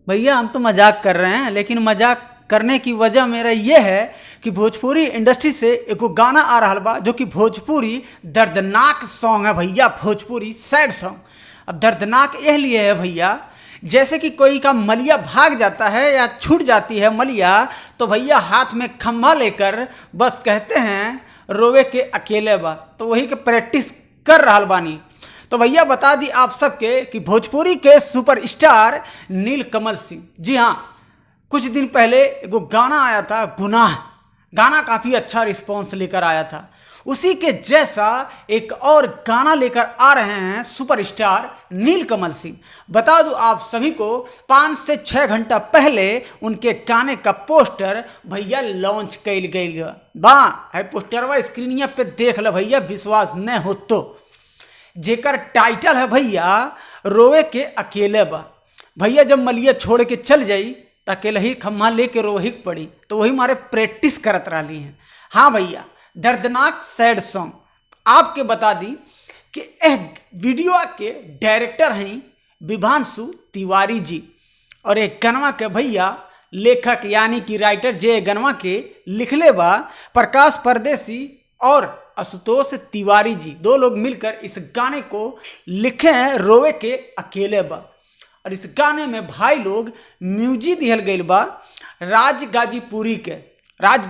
भैया हम तो मजाक कर रहे हैं, लेकिन मजाक करने की वजह मेरा ये है कि भोजपुरी इंडस्ट्री से एगो गाना आ रहा बा जो कि भोजपुरी दर्दनाक सॉन्ग है भैया, भोजपुरी सैड सॉन्ग। अब दर्दनाक यह लिए है भैया, जैसे कि कोई का मलिया भाग जाता है या छूट जाती है मलिया, तो भैया हाथ में खम्भा लेकर बस कहते हैं रोवे के अकेले बा, तो वही के प्रैक्टिस कर रहा बानी। तो भैया बता दी आप सबके कि भोजपुरी के सुपरस्टार नीलकमल सिंह, जी हाँ, कुछ दिन पहले एगो गाना आया था गुनाह, गाना काफ़ी अच्छा रिस्पॉन्स लेकर आया था। उसी के जैसा एक और गाना लेकर आ रहे हैं सुपरस्टार नीलकमल सिंह। बता दूं आप सभी को 5 से 6 घंटा पहले उनके गाने का पोस्टर भैया लॉन्च कैल गई बा। है पोस्टरवा स्क्रीनिया पे देख लो भैया, विश्वास न हो तो। जेकर टाइटल है भैया रोवे के अकेले बा। भैया जब मलिया छोड़ के चल जाई तो अकेले ही खम्मा लेके रोही पड़ी, तो वही हमारे प्रैक्टिस करत रही हैं। हाँ भैया, दर्दनाक सैड सॉन्ग आपके बता दी कि एक वीडियो के डायरेक्टर हैं विभांशु तिवारी जी, और एक गनवा के भैया लेखक यानी कि राइटर जे गनवा के लिखले बा प्रकाश परदेसी और आशुतोष तिवारी जी, 2 लोग मिलकर इस गाने को लिखे हैं रोवे के अकेले बा। और इस गाने में भाई लोग म्यूजिक दिहल गई बा राज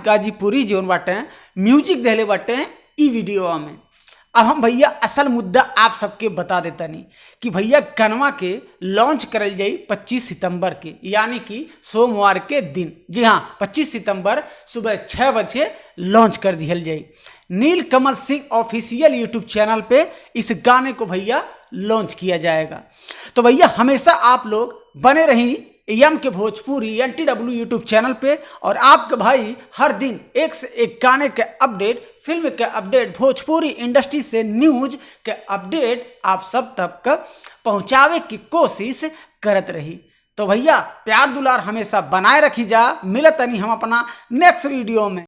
गाजीपुरी जो बाटे म्यूजिक दिले बाटे ई वीडियो में। अब हम भैया असल मुद्दा आप सबके बता देता नहीं कि भैया गनवा के लॉन्च करल जाई 25 सितंबर के, यानी कि सोमवार के दिन। जी हाँ, 25 सितंबर सुबह 6 बजे लॉन्च कर दिहल जाई। नीलकमल सिंह ऑफिशियल यूट्यूब चैनल पे इस गाने को भैया लॉन्च किया जाएगा। तो भैया हमेशा आप लोग बने रही एम के भोजपुरी NTW यूट्यूब चैनल पे, और आपके भाई हर दिन एक से एक गाने के अपडेट, फिल्म के अपडेट, भोजपुरी इंडस्ट्री से न्यूज के अपडेट आप सब तक पहुंचावे की कोशिश करत रही। तो भैया प्यार दुलार हमेशा बनाए रखी जा। मिलत नहीं हम अपना नेक्स्ट वीडियो में।